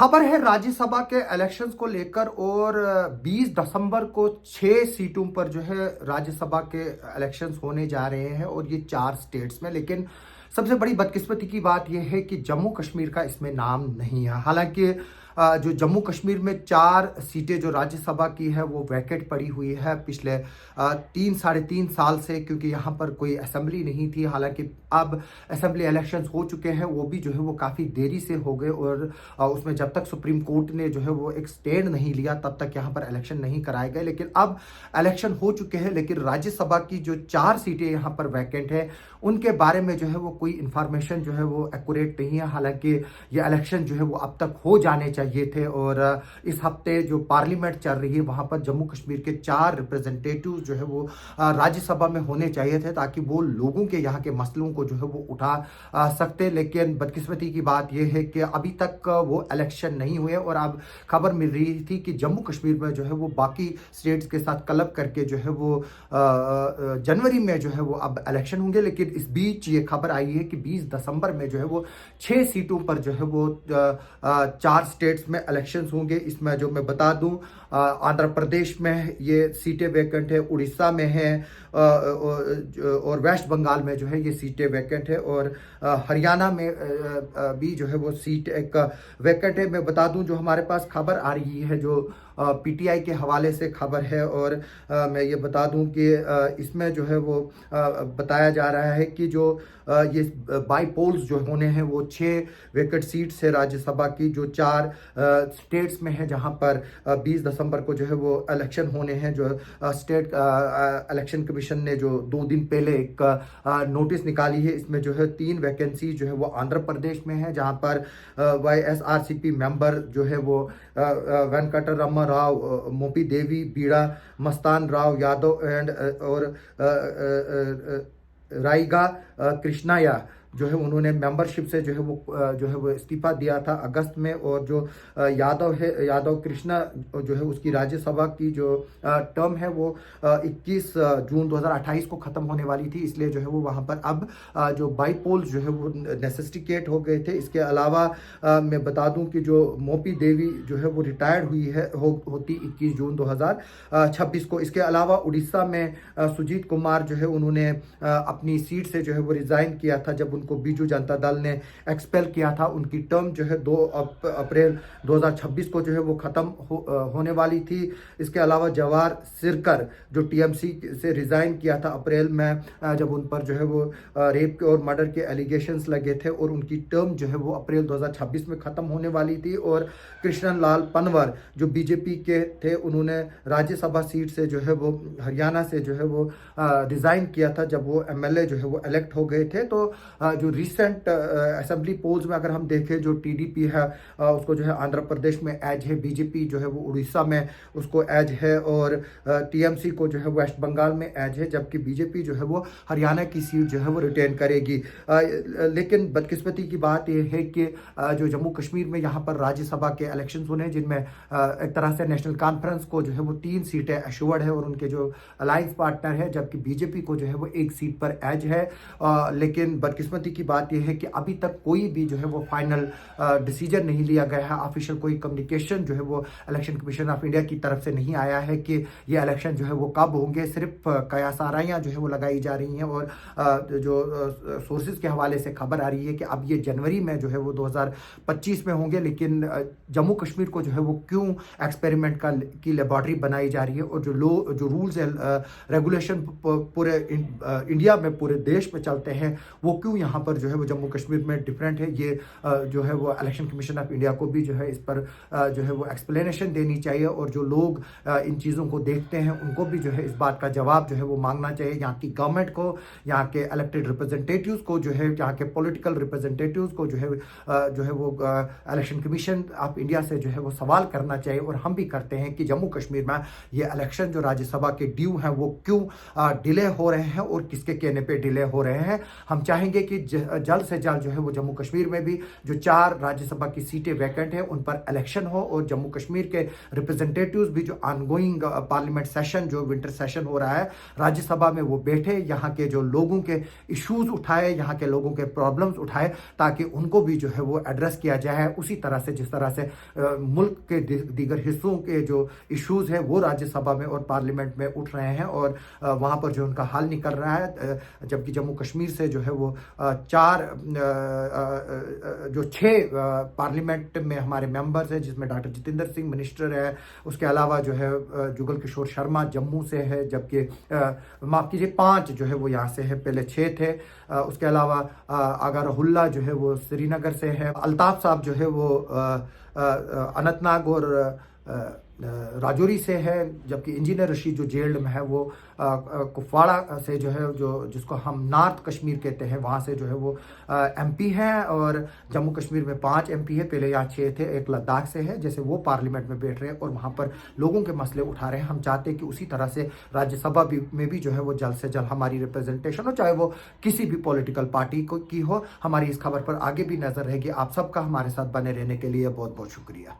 खबर है राज्यसभा के इलेक्शंस को लेकर और 20 दिसंबर को 6 सीटों पर जो है राज्यसभा के इलेक्शंस होने जा रहे हैं और ये 4 स्टेट्स में। लेकिन सबसे बड़ी बदकिस्मती की बात यह है कि जम्मू कश्मीर का इसमें नाम नहीं है। हालांकि जो जम्मू कश्मीर में 4 सीटें जो राज्यसभा की है वो वैकेट पड़ी हुई है पिछले 3 साढ़े 3 साल से, क्योंकि यहाँ पर कोई असेंबली नहीं थी। हालांकि अब असेंबली इलेक्शंस हो चुके हैं, वो भी जो है वो काफ़ी देरी से हो गए और उसमें जब तक सुप्रीम कोर्ट ने जो है वो एक स्टैंड नहीं लिया तब तक यहाँ पर इलेक्शन नहीं कराए गए। लेकिन अब इलेक्शन हो चुके हैं, लेकिन राज्यसभा की जो 4 सीटें यहाँ पर वैकेंट है उनके बारे में जो है वो कोई इंफॉर्मेशन जो है वो एक्यूरेट नहीं है। हालांकि ये इलेक्शन जो है वो अब तक हो जाने चाहिए थे और इस हफ्ते जो पार्लियामेंट चल रही है वहां पर जम्मू कश्मीर के 4 रिप्रेजेंटेटिव जो है वो राज्यसभा में होने चाहिए थे, ताकि वो लोगों के यहाँ के मसलों को जो है वो उठा सकते। लेकिन बदकिस्मती की बात यह है कि अभी तक वो इलेक्शन नहीं हुए और अब खबर मिल रही थी कि जम्मू कश्मीर में जो है वो बाकी स्टेट्स के साथ क्लब करके जो है वो जनवरी में जो है वो अब इलेक्शन होंगे। लेकिन इस बीच ये खबर आई है कि 20 दिसंबर में जो है वो 6 सीटों पर जो है वो 4 स्टेट्स में इलेक्शंस होंगे। इसमें जो मैं बता दूं, आंध्र प्रदेश में ये सीटें वैकेंट है, उड़ीसा में है और वेस्ट बंगाल में जो है ये सीटें वैकेंट है और हरियाणा में भी जो है वो सीट एक वैकेंट है। मैं बता दूं, जो हमारे पास खबर आ रही है जो पीटीआई के हवाले से खबर है और मैं ये बता दूं कि इसमें जो है वो बताया जा रहा है कि जो ये बाई पोल्स जो होने हैं वो 6 वैकेंट सीट्स है राज्यसभा की, जो 4 स्टेट्स में है जहां पर 20 दिसंबर को जो है वो इलेक्शन होने हैं। जो स्टेट इलेक्शन कमीशन ने जो 2 दिन पहले एक नोटिस निकाली है, इसमें जो है 3 वैकेंसी जो है वो आंध्र प्रदेश में है, जहां पर YSRCP मेंबर जो है वो वेंकटरमण राव, मोपी देवी, बीड़ा मस्तान राव यादव एंड और राइगा कृष्णाया जो है उन्होंने मेंबरशिप से जो है वो इस्तीफा दिया था अगस्त में। और जो यादव कृष्णा जो है उसकी राज्यसभा की जो टर्म है वो 21 जून 2028 को ख़त्म होने वाली थी, इसलिए जो है वो वहाँ पर अब जो बाई पोल्स जो है वो नेसेसिटिकेट हो गए थे। इसके अलावा मैं बता दूं कि जो मोपी देवी जो है वो रिटायर्ड हुई है होती 21 जून 2026 को। इसके अलावा उड़ीसा में सुजीत कुमार जो है उन्होंने अपनी सीट से जो है वो रिज़ाइन किया था जब उनको बीजू जनता दल ने एक्सपेल किया था। उनकी टर्म जो है 2 अप्रैल 2026 को जो है वो ख़त्म होने वाली थी। इसके अलावा जवाहर सिरकर जो टीएमसी से रिज़ाइन किया था अप्रैल में, जब उन पर जो है वो रेप और मर्डर के एलिगेशंस लगे थे और उनकी टर्म जो है वो अप्रैल 2026 में ख़त्म होने वाली थी। और कृष्णन लाल पनवर जो बीजेपी के थे, उन्होंने राज्यसभा सीट से जो है वो हरियाणा से जो है वो रिज़ाइन किया था जब वो एमएलए जो है वो इलेक्ट हो गए थे। तो जो रिसेंट असेंबली पोल्स में अगर हम देखें, जो टीडीपी है उसको जो है आंध्र प्रदेश में एज है, बीजेपी जो है वो उड़ीसा में उसको एज है और टीएमसी को जो है वेस्ट बंगाल में एज है, जबकि बीजेपी जो है वो हरियाणा की सीट जो है वो रिटेन करेगी। लेकिन बदकिस्मती की बात यह है कि जो जम्मू कश्मीर में यहाँ पर राज्यसभा के इलेक्शन होने, जिनमें एक तरह से नेशनल कॉन्फ्रेंस को जो है वो 3 सीटें एश्योर्ड है और उनके जो अलायंस पार्टनर है, जबकि बीजेपी को जो है वो 1 सीट पर एज है। लेकिन बदकिस्मती की बात यह है कि अभी तक कोई भी जो है वो फाइनल डिसीजन नहीं लिया गया है। ऑफिशियल कोई कम्युनिकेशन जो है वो इलेक्शन कमीशन ऑफ इंडिया की तरफ से नहीं आया है कि ये इलेक्शन जो है वो कब होंगे। सिर्फ कयासाराइयाँ जो है वो लगाई जा रही हैं और जो सोर्सेज के हवाले से खबर आ रही है कि अब ये जनवरी में जो है वो 2025 में होंगे। लेकिन जम्मू कश्मीर को जो है वो क्यों एक्सपेरिमेंट की लेबॉर्ट्री बनाई जा रही है और जो रूल्स एंड रेगुलेशन पूरे इंडिया में, पूरे देश में चलते हैं, वो क्यों यहाँ पर जो है वो जम्मू कश्मीर में डिफरेंट है। ये जो है वो इलेक्शन कमीशन ऑफ इंडिया को भी जो है इस पर जो है वो एक्सप्लेनेशन देनी चाहिए और जो लोग इन चीज़ों को देखते हैं उनको भी जो है इस बात का जवाब जो है वो मांगना चाहिए। यहाँ की गवर्नमेंट को, यहाँ के इलेक्टेड रिप्रेजेंटेटिव्स को जो है, यहाँ के पॉलिटिकल रिप्रेजेंटेटिव्स को जो है वो इलेक्शन कमीशन ऑफ इंडिया से जो है वो सवाल करना चाहिए। और हम भी करते हैं कि जम्मू कश्मीर में ये इलेक्शन जो राज्यसभा के ड्यू हैं वो क्यों डिले हो रहे हैं और किसके कहने पर डिले हो रहे हैं। हम चाहेंगे कि जल्द से जल्द जो है वो जम्मू कश्मीर में भी जो 4 राज्यसभा की सीटें वैकेंट हैं उन पर इलेक्शन हो और जम्मू कश्मीर के रिप्रेजेंटेटिव्स भी जो ऑनगोइंग पार्लियामेंट सेशन जो विंटर सेशन हो रहा है राज्यसभा में वो बैठे, यहाँ के जो लोगों के इश्यूज उठाए, यहाँ के लोगों के प्रॉब्लम्स उठाए, ताकि उनको भी जो है वो एड्रेस किया जाए उसी तरह से जिस तरह से मुल्क के दीगर हिस्सों के जो इश्यूज हैं वो राज्यसभा में और पार्लियामेंट में उठ रहे हैं और वहाँ पर जो उनका हल निकल रहा है। जबकि जम्मू कश्मीर से जो है वो 6 पार्लियामेंट में हमारे मेंबर्स हैं, जिसमें डॉक्टर जितेंद्र सिंह मिनिस्टर है, उसके अलावा जो है जुगल किशोर शर्मा जम्मू से है, जबकि माफ़ कीजिए 5 जो है वो यहाँ से है, पहले 6 थे। उसके अलावा आगा रहुल्ला जो है वो श्रीनगर से है, अल्ताफ साहब जो है वो अनंतनाग और राजौरी से है, जबकि इंजीनियर रशीद जो जेल में है वो कुपवाड़ा से जो है जो जिसको हम नॉर्थ कश्मीर कहते हैं वहाँ से जो है वो एमपी है। और जम्मू कश्मीर में 5 एमपी है, पहले यहाँ 6 थे, एक लद्दाख से है, जैसे वो पार्लियामेंट में बैठ रहे हैं और वहाँ पर लोगों के मसले उठा रहे हैं। हम चाहते हैं कि उसी तरह से राज्यसभा में भी जो है वो जल्द से जल्द हमारी रिप्रेजेंटेशन हो, चाहे वो किसी भी पॉलिटिकल पार्टी की हो। हमारी इस खबर पर आगे भी नजर रहेगी। आप सबका हमारे साथ बने रहने के लिए बहुत बहुत शुक्रिया।